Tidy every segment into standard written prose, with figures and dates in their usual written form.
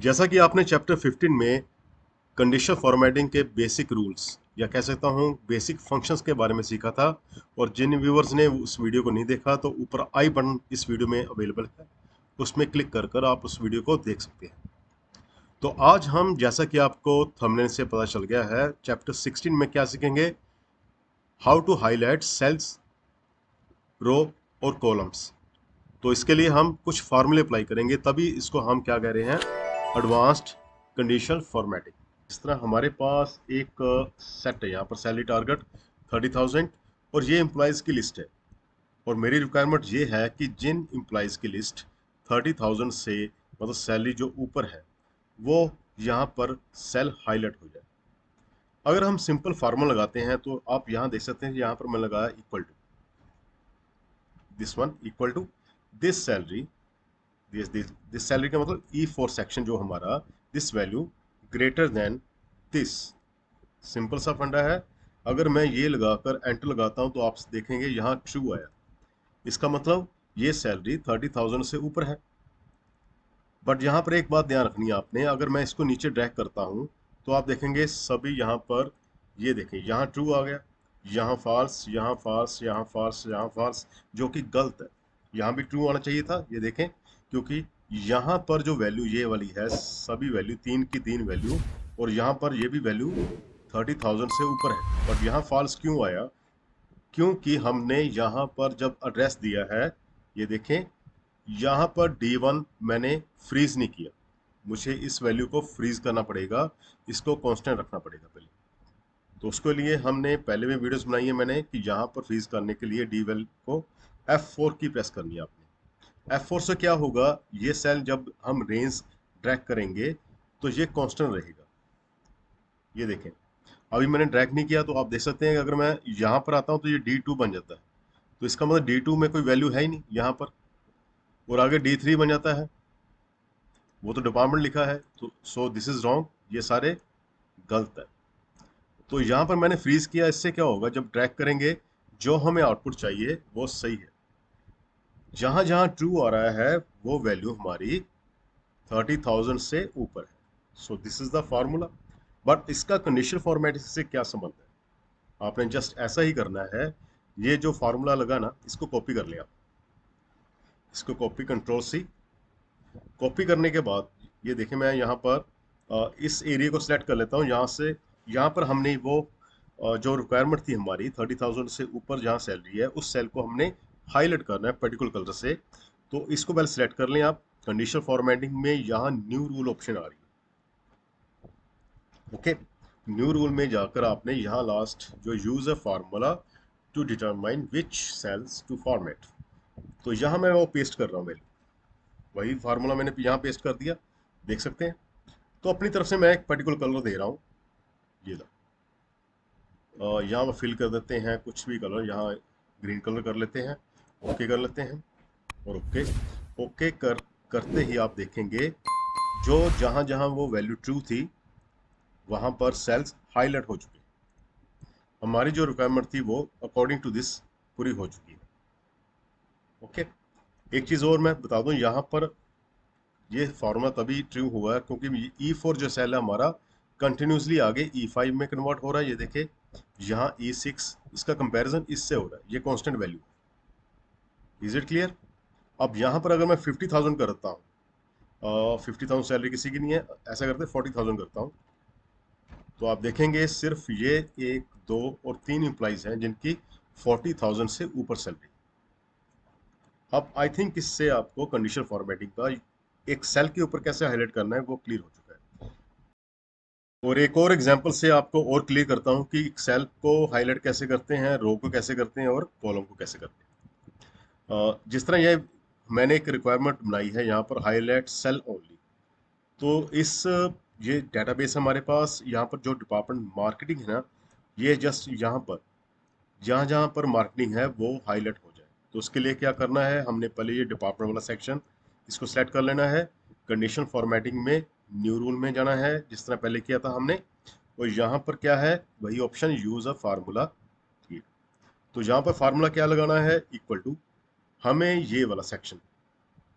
जैसा कि आपने चैप्टर 15 में कंडीशनल फॉर्मेटिंग के बेसिक रूल्स या कह सकता हूँ बेसिक फंक्शंस के बारे में सीखा था, और जिन व्यूवर्स ने उस वीडियो को नहीं देखा तो ऊपर आई बटन इस वीडियो में अवेलेबल है, उसमें क्लिक कर कर आप उस वीडियो को देख सकते हैं। तो आज हम, जैसा कि आपको थंबनेल से पता चल गया है, चैप्टर 16 में क्या सीखेंगे? हाउ टू हाईलाइट सेल्स, रो और कॉलम्स। तो इसके लिए हम कुछ फार्मूले अप्लाई करेंगे, तभी इसको हम क्या कह रहे हैं, एडवांस्ड कंडीशनल फॉर्मेटिंग। इस तरह हमारे पास एक सेट है, यहाँ पर सैलरी टारगेट 30,000 और ये एम्प्लॉयज़ की लिस्ट है, और मेरी रिक्वायरमेंट ये है कि जिन एम्प्लॉयज़ की लिस्ट 30,000 से मतलब सैलरी जो ऊपर है वो यहाँ पर सेल हाईलाइट हो जाए। अगर हम सिंपल फार्मूला लगाते हैं तो आप यहाँ देख सकते हैं, यहाँ पर मैं लगाया equal to this one, equal to this salary, this salary का मतलब E4 सेक्शन जो हमारा, this value greater than this. Simple सा फंडा है। अगर मैं ये लगाकर एंटर लगाता हूं तो आप देखेंगे यहाँ ट्रू आया, इसका मतलब ये सैलरी 30,000 से ऊपर है। बट यहाँ पर एक बात ध्यान रखनी है आपने, अगर मैं इसको नीचे ड्रैग करता हूँ तो आप देखेंगे सभी यहाँ पर, ये देखें यहाँ ट्रू आ गया, यहाँ फॉल्स, यहाँ फॉल्स, यहाँ फॉल्स, यहाँ फॉल्स, जो कि गलत है। यहाँ भी ट्रू आना चाहिए था, ये देखें, क्योंकि यहाँ पर जो वैल्यू ये वाली है, सभी वैल्यू 3 की 3 वैल्यू, और यहाँ पर ये भी वैल्यू 30,000 से ऊपर है। बट यहाँ फॉल्स क्यों आया? क्योंकि हमने यहाँ पर जब एड्रेस दिया है, ये देखें, यहाँ पर D1 मैंने फ्रीज नहीं किया, मुझे इस वैल्यू को फ्रीज करना पड़ेगा, इसको कांस्टेंट रखना पड़ेगा पहले। तो उसके लिए हमने पहले में वीडियोस बनाई है मैंने कि यहाँ पर फ्रीज करने के लिए डी वैल्यू को F4 की प्रेस करनी है आपने। F4 से क्या होगा, ये सेल जब हम रेंज ड्रैग करेंगे तो ये कांस्टेंट रहेगा। ये देखें, अभी मैंने ड्रैग नहीं किया तो आप देख सकते हैं कि अगर मैं यहाँ पर आता हूँ तो ये D2 बन जाता है, तो इसका मतलब D2 में कोई वैल्यू है ही नहीं यहाँ पर, और आगे D3 बन जाता है, वो तो डिपार्टमेंट लिखा है, तो सो दिस इज रॉन्ग, ये सारे गलत है। तो यहाँ पर मैंने फ्रीज किया, इससे क्या होगा, जब ट्रैक करेंगे जो हमें आउटपुट चाहिए वो सही है। जहां जहां ट्रू आ रहा है वो वैल्यू हमारी 30,000 से ऊपर है। So this is the formula. But इसका कंडीशनल फॉर्मेट से क्या संबंध है? आपने जस्ट ऐसा ही करना है, ये जो फार्मूला लगा ना, इसको कॉपी कर लिया, इसको कॉपी, कंट्रोल C। कॉपी करने के बाद ये देखें, मैं यहाँ पर इस एरिया को सिलेक्ट कर लेता हूँ। यहाँ से यहाँ पर हमने वो जो रिक्वायरमेंट थी हमारी 30,000 से ऊपर जहाँ सैलरी है, उस सेल को हमने हाईलाइट करना है पर्टिकुलर कलर से। तो इसको पहले सिलेक्ट कर लें आप। कंडीशनल फॉर्मेटिंग में यहाँ न्यू रूल ऑप्शन आ रही है। ओके, न्यू रूल में जाकर आपने यहाँ लास्ट जो यूज है formula to determine which cells to format, तो यहाँ मैं वो पेस्ट कर रहा हूँ, वही फार्मूला मैंने यहाँ पेस्ट कर दिया, देख सकते हैं। तो अपनी तरफ से मैं एक पर्टिकुलर कलर दे रहा हूँ, ये लो, यहाँ फिल कर देते हैं कुछ भी कलर, यहाँ ग्रीन कलर कर लेते हैं, ओके कर लेते हैं, और ओके ओके करते ही आप देखेंगे जो जहाँ जहाँ वो वैल्यू ट्रू थी वहाँ पर सेल्स हाईलाइट हो चुके, हमारी जो रिक्वायरमेंट थी वो अकॉर्डिंग टू दिस पूरी हो चुकी है। ओके, एक चीज़ और मैं बता दूं, यहाँ पर ये फार्मूला तभी ट्रू हुआ है क्योंकि E4 जो सेल है हमारा कंटिन्यूसली आगे E5 में कन्वर्ट हो रहा है। ये देखे, यहाँ E6, इसका कंपैरिजन इससे हो रहा है, ये constant value. Is it clear? अब यहाँ पर अगर मैं 50,000 करता हूँ, 50,000 सैलरी किसी की नहीं है, ऐसा करते 40,000 करता हूँ, तो आप देखेंगे सिर्फ ये 1, 2 और 3 एम्प्लॉइज हैं जिनकी 40,000 से ऊपर सैलरी। अब आई थिंक इससे आपको कंडीशनल फॉर्मेटिंग का एक सेल के ऊपर कैसे हाईलाइट करना है वो क्लियर हो चुका है। और एक और एग्जांपल से आपको और क्लियर करता हूं कि सेल को हाईलाइट कैसे करते हैं, रो को कैसे करते हैं, और कॉलम को कैसे करते हैं। जिस तरह ये मैंने एक रिक्वायरमेंट बनाई है यहाँ पर, हाईलाइट सेल ओनली, तो इस ये डेटाबेस हमारे पास, यहाँ पर जो डिपार्टमेंट मार्केटिंग है ना, ये जस्ट यहाँ पर जहाँ जहाँ पर मार्केटिंग है वो हाईलाइट हो जाए। तो उसके लिए क्या करना है, हमने पहले ये डिपार्टमेंट वाला सेक्शन इसको सेलेक्ट कर लेना है, कंडीशनल फॉर्मेटिंग में न्यू रूल में जाना है जिस तरह पहले किया था हमने, और यहाँ पर क्या है, वही ऑप्शन यूज अ फार्मूला। तो यहाँ पर फार्मूला क्या लगाना है, इक्वल टू, हमें ये वाला सेक्शन,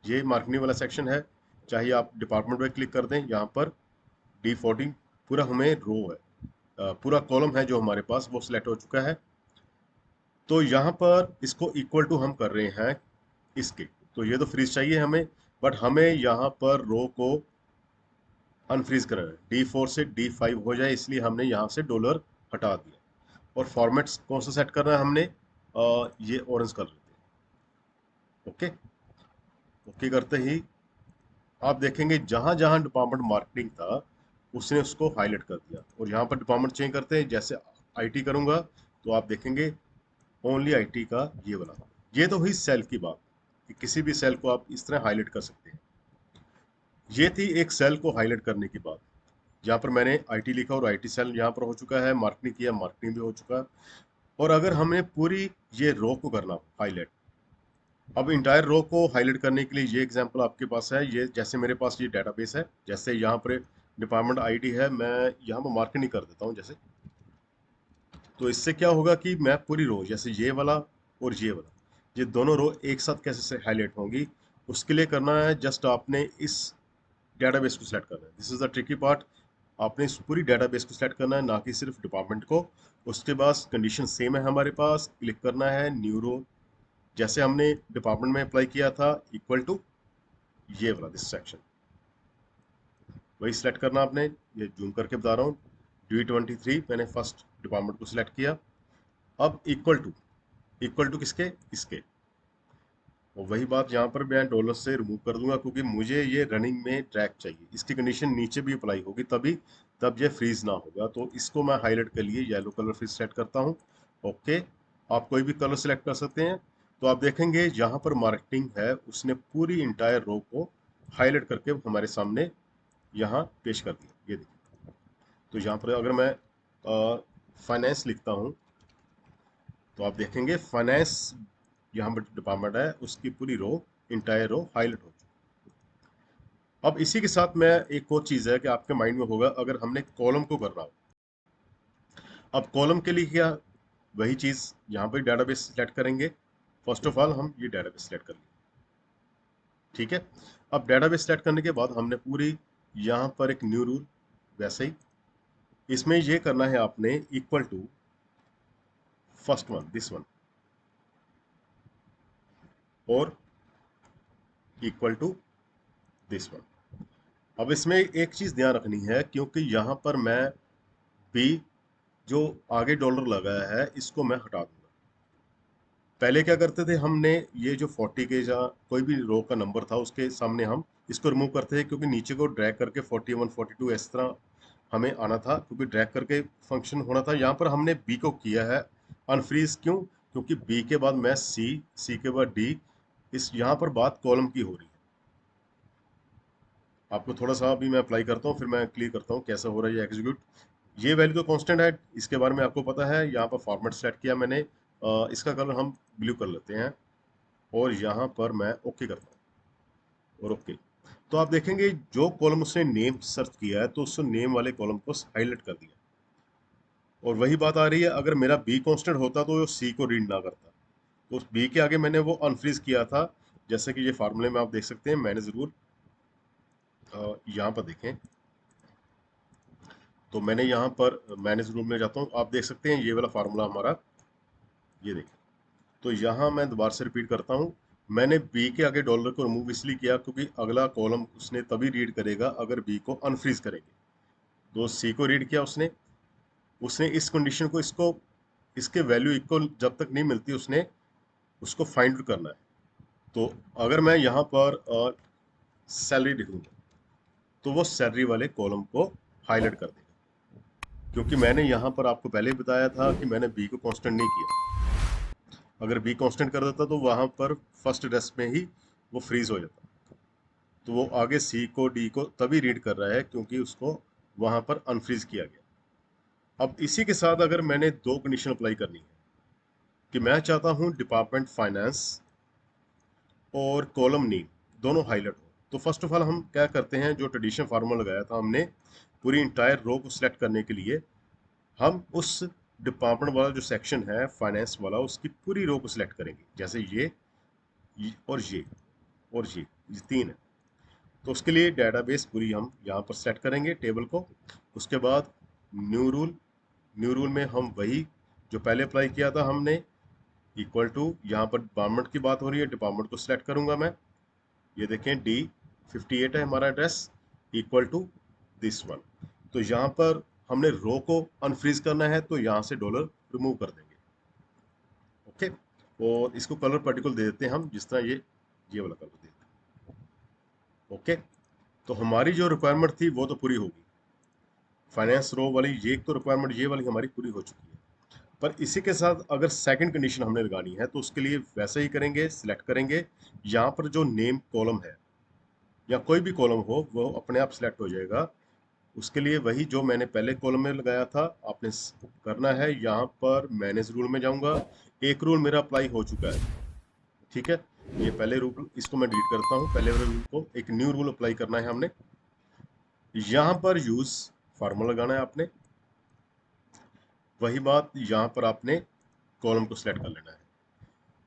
ये मार्केटिंग वाला सेक्शन है, चाहे आप डिपार्टमेंट पे क्लिक कर दें, यहाँ पर D14 पूरा हमें रो है, पूरा कॉलम है जो हमारे पास वो सिलेक्ट हो चुका है। तो यहाँ पर इसको इक्वल टू हम कर रहे हैं इसके, तो ये तो फ्रीज चाहिए हमें, बट हमें यहाँ पर रो को अनफ्रीज करना है, D4 से D5 हो जाए, इसलिए हमने यहाँ से डॉलर हटा दिया। और फॉर्मेट्स कौन सा सेट करना है हमने, ये ऑरेंज कर लेते हैं। ओके, ओके करते ही आप देखेंगे जहां जहां डिपार्टमेंट मार्केटिंग था उसने उसको हाईलाइट कर दिया। और यहाँ पर डिपार्टमेंट चेंज करते हैं, जैसे आईटी करूंगा तो आप देखेंगे ओनली आईटी का ये वाला। ये तो हुई सेल की बात कि किसी भी सेल को आप इस तरह हाईलाइट कर सकते हैं। ये थी एक सेल को हाईलाइट करने की बात, जहाँ पर मैंने आईटी लिखा और आईटी सेल यहाँ पर हो चुका है, मार्केटिंग किया, मार्केटिंग भी हो चुका है। और अगर हमने पूरी ये रो को करना हाईलाइट, अब इंटायर रो को हाईलाइट करने के लिए ये एग्जांपल आपके पास है। ये जैसे मेरे पास ये डेटाबेस है, जैसे यहाँ पर डिपार्टमेंट आईडी है, मैं यहाँ पर मार्केटिंग कर देता हूँ जैसे। तो इससे क्या होगा कि मैं पूरी रो, जैसे ये वाला और ये वाला, ये दोनों रो एक साथ कैसे से हाईलाइट होंगी, उसके लिए करना है जस्ट आपने इस डेटाबेस को सिलेक्ट करना है। This is the tricky part. आपने इस पूरी डेटाबेस को सिलेक्ट करना है, ना कि सिर्फ डिपार्टमेंट को। उसके बाद कंडीशन सेम है हमारे पास, क्लिक करना है न्यू रो, जैसे हमने डिपार्टमेंट में अप्लाई किया था, इक्वल टू ये वाला दिस सेक्शन, वही सिलेक्ट करना आपने। ये जूम करके बता रहा हूँ, D23 मैंने फर्स्ट डिपार्टमेंट को सिलेक्ट किया। अब इक्वल टू किसके, इसके। और वही बात यहाँ पर मैं डॉलर से रिमूव कर दूंगा, क्योंकि मुझे ये रनिंग में ट्रैक चाहिए, इसकी कंडीशन नीचे भी अप्लाई होगी तभी, तब ये फ्रीज ना होगा। तो इसको मैं हाईलाइट के लिए येलो कलर फिर सेलेक्ट करता हूँ। ओके, आप कोई भी कलर सेलेक्ट कर सकते हैं। तो आप देखेंगे यहाँ पर मार्केटिंग है, उसने पूरी इंटायर रो को हाईलाइट करके हमारे सामने यहाँ पेश कर दिया, ये देखिए। तो यहाँ पर अगर मैं फाइनेंस लिखता हूँ तो आप देखेंगे फाइनेंस यहाँ पर डिपार्टमेंट है, उसकी पूरी रो, इंटायर रो हाईलाइट हो। अब इसी के साथ में एक और चीज है कि आपके माइंड में होगा, अगर हमने कॉलम को करना हो, अब कॉलम के लिए क्या, वही चीज यहाँ पर डेटाबेस सेलेक्ट करेंगे। फर्स्ट ऑफ ऑल हम ये डेटाबेस सेलेक्ट कर लेंगे, ठीक है। अब डेटाबेस सेलेक्ट करने के बाद हमने पूरी यहाँ पर एक न्यू रूल, वैसे ही इसमें ये करना है आपने, equal to first one, this one, और इक्वल टू दिस वन। अब इसमें एक चीज ध्यान रखनी है, क्योंकि यहाँ पर मैं बी जो आगे डॉलर लगाया है इसको मैं हटा दूंगा। पहले क्या करते थे, हमने ये जो 40 के या कोई भी रो का नंबर था उसके सामने हम इसको रिमूव करते थे, क्योंकि नीचे को ड्रैग करके 41 42 इस तरह हमें आना था, क्योंकि ड्रैग करके फंक्शन होना था। यहाँ पर हमने बी को किया है अनफ्रीज, क्यों, क्योंकि बी के बाद मैं सी के बाद डी, इस यहाँ पर बात कॉलम की हो रही है। आपको थोड़ा सा अभी मैं अप्लाई करता हूँ, फिर मैं क्लियर करता हूँ कैसा हो रहा है ये एग्जीक्यूट। ये वैल्यू तो कांस्टेंट है, इसके बारे में आपको पता है। यहाँ पर फॉर्मेट सेट किया मैंने, इसका कलर हम ब्लू कर लेते हैं, और यहाँ पर मैं ओके करता हूँ, और ओके। तो आप देखेंगे जो कॉलम उसने नेम सर्च किया है, तो उसने नेम वाले कॉलम को हाईलाइट कर दिया। और वही बात आ रही है, अगर मेरा बी कांस्टेंट होता तो सी को रीड ना करता, तो उस बी के आगे मैंने वो अनफ्रीज किया था। जैसे कि ये फार्मूले में आप देख सकते हैं, मैनेज रूल, यहाँ पर देखें, तो मैंने यहाँ पर मैनेज रूल में जाता हूँ, आप देख सकते हैं ये वाला फार्मूला हमारा, ये देखिए। तो यहाँ मैं दोबारा से रिपीट करता हूँ, मैंने बी के आगे डॉलर को रिमूव इसलिए किया क्योंकि अगला कॉलम उसने तभी रीड करेगा अगर बी को अनफ्रीज करेंगे। तो सी को रीड किया उसने, उसने इस कंडीशन को, इसको, इसके वैल्यू इक्वल जब तक नहीं मिलती उसने उसको फाइंड आउट करना है। तो अगर मैं यहाँ पर सैलरी लिखूंगा तो वो सैलरी वाले कॉलम को हाईलाइट कर देगा, क्योंकि मैंने यहाँ पर आपको पहले ही बताया था कि मैंने बी को कांस्टेंट नहीं किया। अगर बी कांस्टेंट कर देता तो वहां पर फर्स्ट रेस्ट में ही वो फ्रीज हो जाता। तो वो आगे सी को डी को तभी रीड कर रहा है क्योंकि उसको वहां पर अनफ्रीज किया गया। अब इसी के साथ अगर मैंने दो कंडीशन अप्लाई करनी है कि मैं चाहता हूं डिपार्टमेंट फाइनेंस और कॉलम नेम दोनों हाईलाइट हो, तो फर्स्ट ऑफ ऑल हम क्या करते हैं, जो ट्रेडिशनल फार्मूला लगाया था हमने पूरी इंटायर रो को सिलेक्ट करने के लिए, हम उस डिपार्टमेंट वाला जो सेक्शन है फाइनेंस वाला, उसकी पूरी रो को सिलेक्ट करेंगे। जैसे ये और ये और ये तीन है। तो उसके लिए डेटाबेस पूरी हम यहाँ पर सेट करेंगे टेबल को। उसके बाद न्यू रूल में हम वही जो पहले अप्लाई किया था हमने, इक्वल टू, यहाँ पर डिपार्टमेंट की बात हो रही है, डिपार्टमेंट को सिलेक्ट करूंगा मैं। ये देखें D58 है हमारा address, equal to this one. तो यहाँ पर हमने रो को अनफ्रीज करना है, तो यहाँ से डॉलर रिमूव कर देंगे। ओके, और इसको कलर पर्टिकुलर दे देते हैं हम, जिस तरह ये वाला कलर देते हैं। ओके, तो हमारी जो रिक्वायरमेंट थी वो तो पूरी होगी। फाइनेंस रो वाली ये तो रिक्वायरमेंट ये वाली हमारी पूरी हो चुकी है। पर इसी के साथ अगर सेकंड कंडीशन हमने लगानी है तो उसके लिए वैसे ही करेंगे, सिलेक्ट करेंगे। यहाँ पर जो नेम कॉलम है या कोई भी कॉलम हो वो अपने आप सिलेक्ट हो जाएगा। उसके लिए वही जो मैंने पहले कॉलम में लगाया था आपने करना है। यहाँ पर मैनेज रूल में जाऊंगा, एक रूल मेरा अप्लाई हो चुका है, ठीक है। ये पहले रूल, इसको मैं डिलीट करता हूँ। पहले वाले रूल को एक न्यू रूल अप्लाई करना है हमने। यहाँ पर यूज फार्मूला लगाना है आपने। वही बात यहाँ पर आपने कॉलम को सिलेक्ट कर लेना है,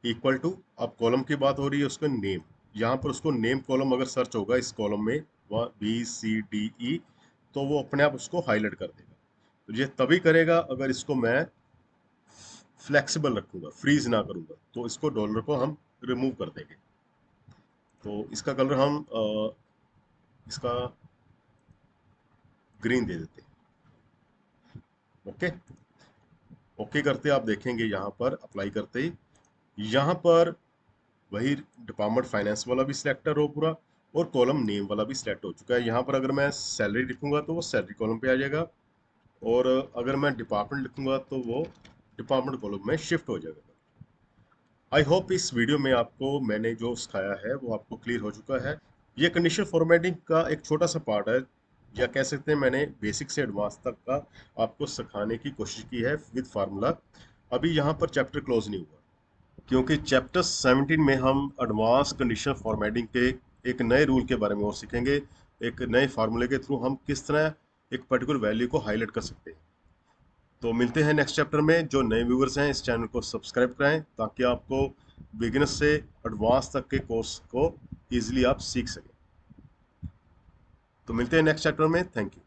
इक्वल टू, अब कॉलम की बात हो रही है उसका नेम। यहाँ पर उसको नेम कॉलम अगर सर्च होगा इस कॉलम में BCDE, तो वो अपने आप उसको हाईलाइट कर देगा। तो ये तभी करेगा अगर इसको मैं फ्लेक्सिबल रखूंगा, फ्रीज ना करूंगा। तो इसको डॉलर को हम रिमूव कर देंगे। तो इसका कलर हम इसका ग्रीन दे देते हैं। ओके, ओके करते आप देखेंगे यहाँ पर अप्लाई करते ही यहाँ पर वही डिपार्टमेंट फाइनेंस वाला भी सिलेक्टर हो पूरा, और कॉलम नेम वाला भी सिलेक्ट हो चुका है। यहाँ पर अगर मैं सैलरी लिखूंगा तो वो सैलरी कॉलम पे आ जाएगा, और अगर मैं डिपार्टमेंट लिखूंगा तो वो डिपार्टमेंट कॉलम में शिफ्ट हो जाएगा। आई होप इस वीडियो में आपको मैंने जो सिखाया है वो आपको क्लियर हो चुका है। ये कंडीशन फॉर्मेटिंग का एक छोटा सा पार्ट है, या कह सकते हैं मैंने बेसिक से एडवांस तक का आपको सिखाने की कोशिश की है विद फार्मूला। अभी यहाँ पर चैप्टर क्लोज नहीं हुआ, क्योंकि चैप्टर 17 में हम एडवांस कंडीशन फॉर्मेटिंग के एक नए रूल के बारे में और सीखेंगे। एक नए फार्मूले के थ्रू हम किस तरह एक पर्टिकुलर वैल्यू को हाईलाइट कर सकते हैं। तो मिलते हैं नेक्स्ट चैप्टर में। जो नए व्यूवर्स हैं इस चैनल को सब्सक्राइब कराएं, ताकि आपको बिगिनर्स से एडवांस तक के कोर्स को ईजिली आप सीख सकें। तो मिलते हैं नेक्स्ट चैप्टर में। Thank you.